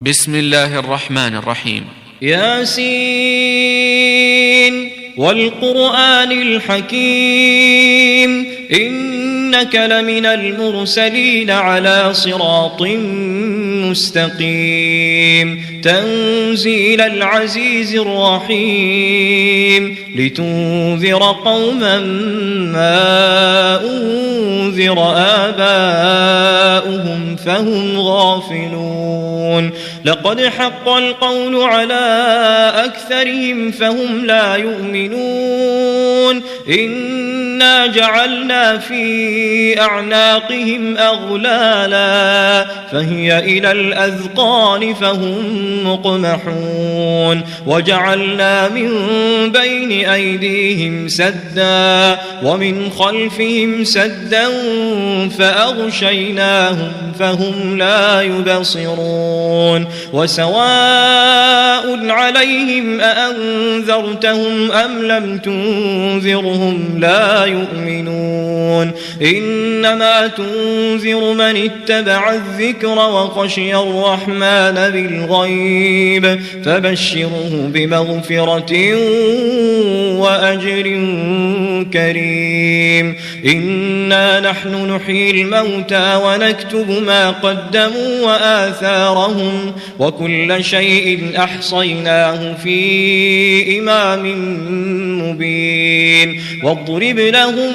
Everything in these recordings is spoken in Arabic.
بسم الله الرحمن الرحيم. ياسين والقرآن الحكيم إنك لمن المرسلين على صراط مستقيم تنزيل العزيز الرحيم لتنذر قوما ما أنذر آباؤهم فهم غافلون لقد حق القول على أكثرهم فهم لا يؤمنون إنا جعلنا في أعناقهم أغلالا فهي إلى الأذقان فهم مقمحون وجعلنا من بين أيديهم سدا ومن خلفهم سدا فأغشيناهم فهم لا يبصرون وسواء عليهم أأنذرتهم أم لم تنذرهم لا يؤمنون إنما تنذر من اتبع الذكر وخشي الرحمن بالغيب فبشره بمغفرة وأجر كريم إنا نحن نحيي الموتى ونكتب ما قدموا وآثارهم وكل شيء أحصيناه في إمام مبين واضرب لهم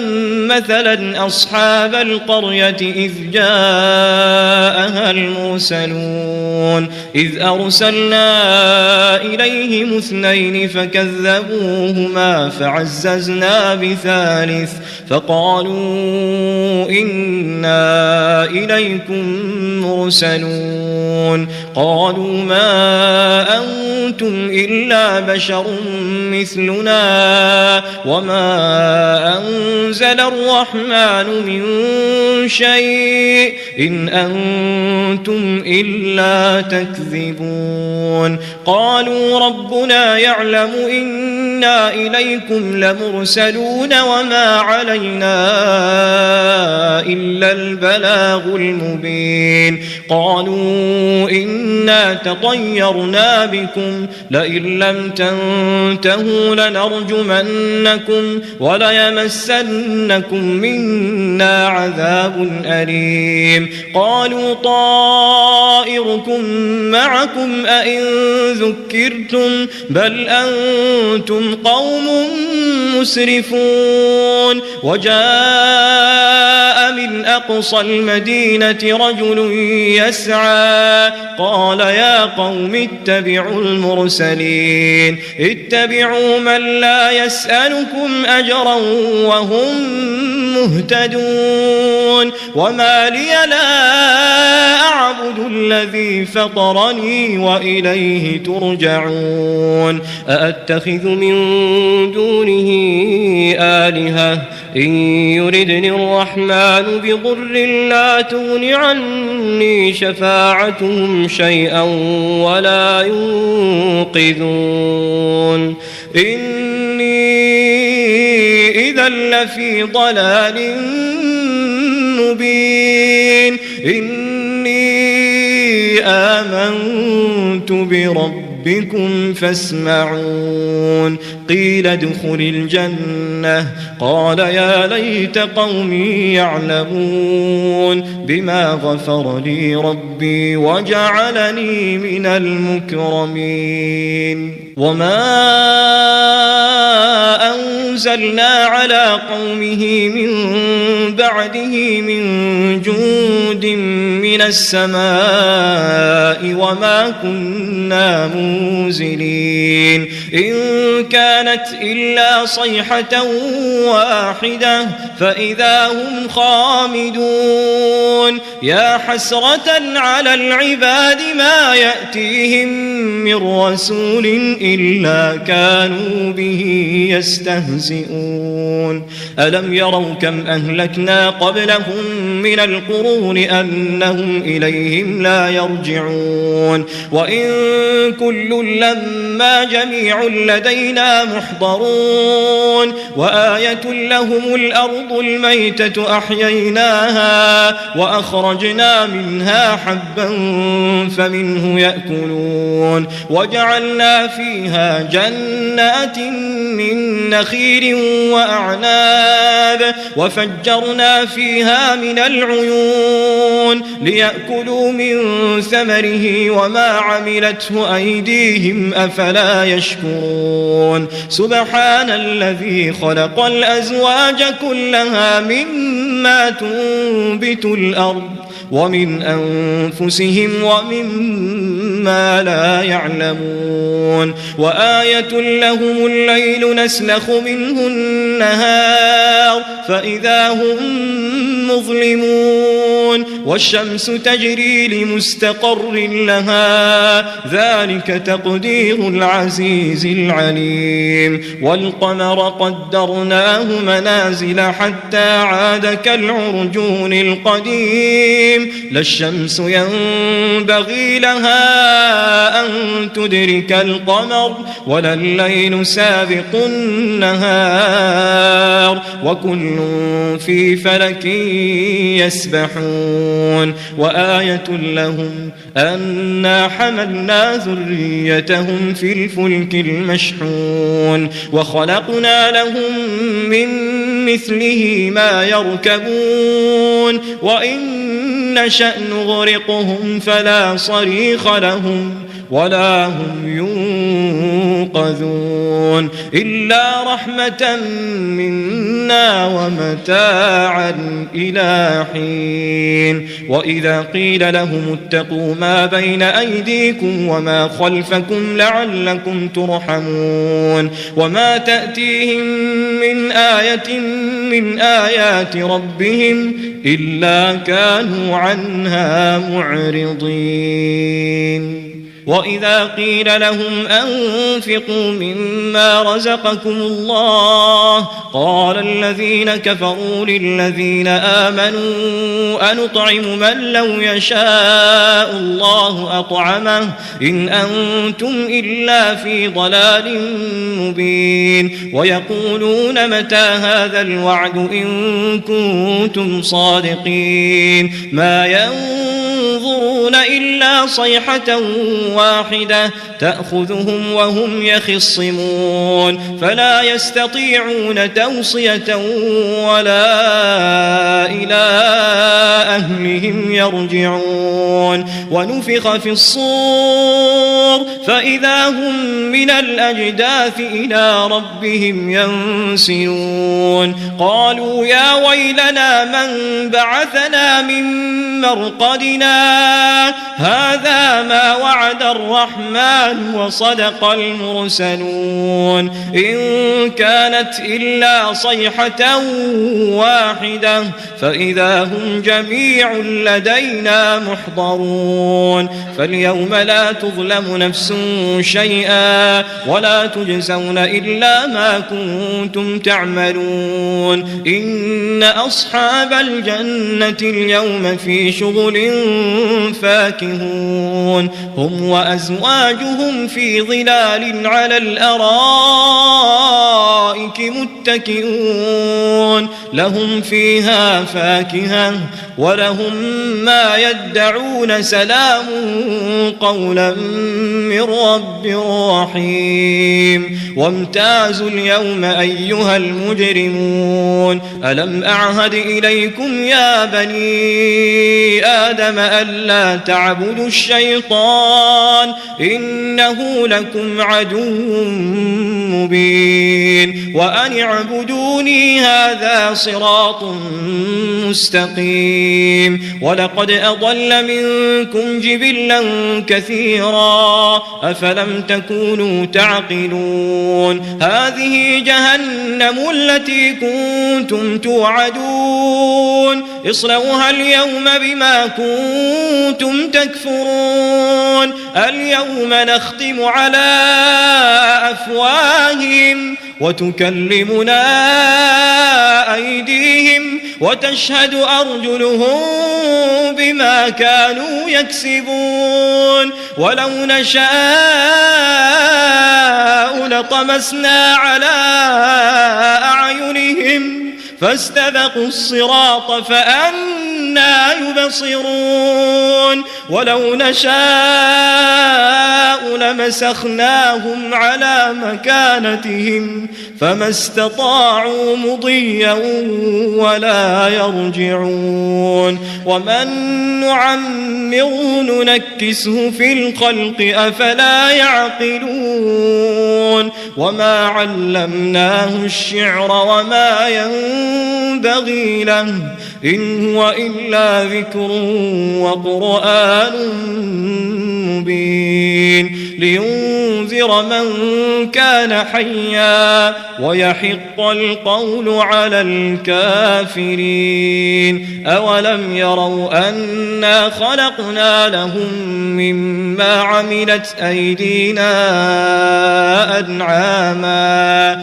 مثلا أصحاب القرية إذ جاءها المرسلون إذ أرسلنا إليهم اثنين فكذبوهما فعززنا بثالث فقالوا إنا إليكم مرسلون قالوا ما أنتم إلا بشر مثلنا وما أنزل الرحمن من شيء إن أنتم إلا تكذبون قالوا ربنا يعلم إنا إليكم لمرسلون وما علينا إلا البلاغ المبين قالوا إنا تطيرنا بكم لئن لم تنتهوا لنرجمنكم وليمسنكم منا عذاب أليم قالوا طائركم معكم أئن ذكرتم بل أنتم قوم مسرفون وجاء من أقصى المدينة رجل يسعى قال يا قوم اتبعوا المرسلين اتبعوا من لا يسألكم أجرا وهم مهتدون وما لي لا أعبد الذي فطرني وإليه ترجعون أأتخذ من دونه آلهة إن يردني الرحمن بضر لا تغن عني شفاعتهم شيئا ولا ينقذون إني إذا لفي ضلال مبين إني آمنت بربكم فاسمعون قيل ادخل الجنة قال يا ليت قومي يعلمون بما غفر لي ربي وجعلني من المكرمين وما أنزلنا على قومه من بعده من جند من السماء وما كنا منزلين إن كانت إلا صيحة واحدة فإذا هم خامدون يا حسرة على العباد ما يأتيهم من رسول إلا كانوا به يستهزئون ألم يروا كم أهلكنا قبلهم من القرون أنهم إليهم لا يرجعون وإن كل لما جميع لدينا محضرون وآية لهم الأرض الميتة أحييناها وأخرجنا منها حبا فمنه يأكلون وجعلنا فيها جنات من نخيل وأعناب وفجرنا فيها من العيون ليأكلوا من ثمره وما عملته أيديهم أفلا يشكرون سبحان الذي خلق الأزواج كلها مما تنبت الأرض ومن أنفسهم ومما لا يعلمون وآية لهم الليل نسلخ منه النهار فإذا هم مظلمون والشمس تجري لمستقر لها ذلك تقدير العزيز العليم والقمر قدرناه منازل حتى عاد كالعرجون القديم لا الشمس ينبغي لها أن تدرك القمر ولا الليل سابق النهار وكل في فلك يسبحون وآية لهم أنا حملنا ذريتهم في الفلك المشحون وخلقنا لهم من مثله ما يركبون وإن نشأ نغرقهم فلا صريخ لهم ولا هم ينقذون إلا رحمة منا ومتاعا إلى حين وإذا قيل لهم اتقوا ما بين أيديكم وما خلفكم لعلكم ترحمون وما تأتيهم من آية من آيات ربهم إلا كانوا عنها معرضين وإذا قيل لهم أنفقوا مما رزقكم الله قال الذين كفروا للذين آمنوا أنطعم من لو يشاء الله أطعمه إن أنتم إلا في ضلال مبين ويقولون متى هذا الوعد إن كنتم صادقين ما ينظرون إلا صيحة واحدة تأخذهم وهم يخصمون فلا يستطيعون توصية ولا إلى أهلهم يرجعون ونفخ في الصور فإذا هم من الأجداث إلى ربهم ينسلون قالوا يا ويلنا من بعثنا من مرقدنا هذا ما وعد الرحمن وصدق المرسلون إن كانت إلا صيحة واحدة فإذا هم جميع لدينا محضرون فاليوم لا تظلم نفس شيئا ولا تجزون إلا ما كنتم تعملون إن أصحاب الجنة اليوم في شغل فاكهون هم وأزواجهم في ظلال على الأرائك متكئون لهم فيها فاكهة ولهم ما يدعون سلام قولا من رب رحيم وامتازوا اليوم أيها المجرمون ألم أعهد إليكم يا بني آدم ألا تعبدوا الشيطان إنه لكم عدو مبين وأن اعبدوني هذا صراط مستقيم ولقد أضل منكم جبلا كثيرا أفلم تكونوا تعقلون هذه جهنم التي كنتم توعدون اصلوها اليوم بما كنتم تكفرون اليوم نختم على أفواههم وتكلمنا أيديهم وتشهد أرجلهم بما كانوا يكسبون ولو نشاء لطمسنا على أعينهم فاستبقوا الصراط فأنى يبصرون ولو نشاء لمسخناهم على مكانتهم فما استطاعوا مضيا ولا يرجعون ومن نعمره ننكسه في الخلق أفلا يعقلون وما علمناه الشعر وما ينبغي له إن هو إلا ذكر وقرآن مبين لينذر من كان حيا ويحق القول على الكافرين أولم يروا أنا خلقنا لهم مما عملت أيدينا أنعاما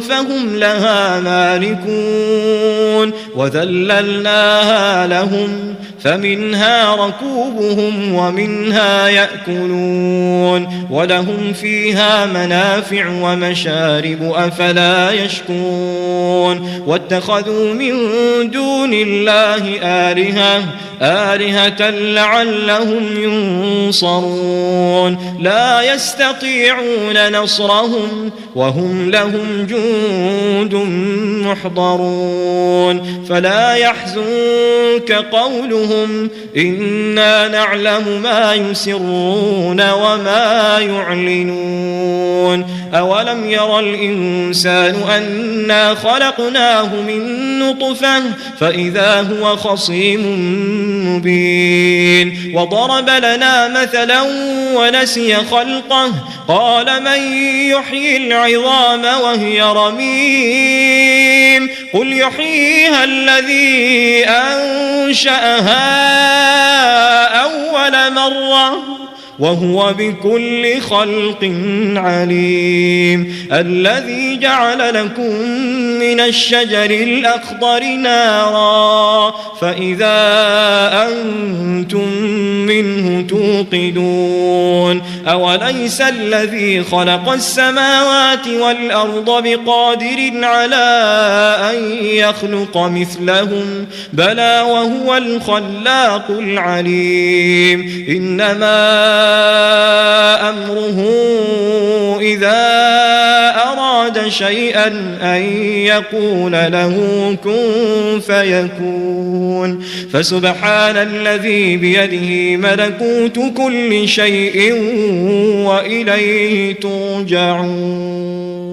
فهم لها مالكون وذللناها لهم فمنها ركوبهم ومنها يأكلون ولهم فيها منافع ومشارب أفلا يشكرون واتخذوا من دون الله آلهة لعلهم ينصرون لا يستطيعون نصرهم وهم لهم جند محضرون فلا يحزنك قولهم إنا نعلم ما يسرون وما يعلنون أولم ير الإنسان أنا خلقناه من نطفة فإذا هو خصيم مبين وضرب لنا مثلا ونسي خلقه قال من يحيي العظام وهي رميم قل يحييها الذي أنشأها أول مرة وهو بكل خلق عليم الذي جعل لكم من الشجر الأخضر نارا فإذا أنتم منه توقدون أوليس الذي خلق السماوات والأرض بقادر على أن يخلق مثلهم بلى وهو الخلاق العليم إنما أمره إذا أراد شيئا أن يقول له كن فيكون فسبحان الذي بيده ملكوت كل شيء وإليه ترجعون.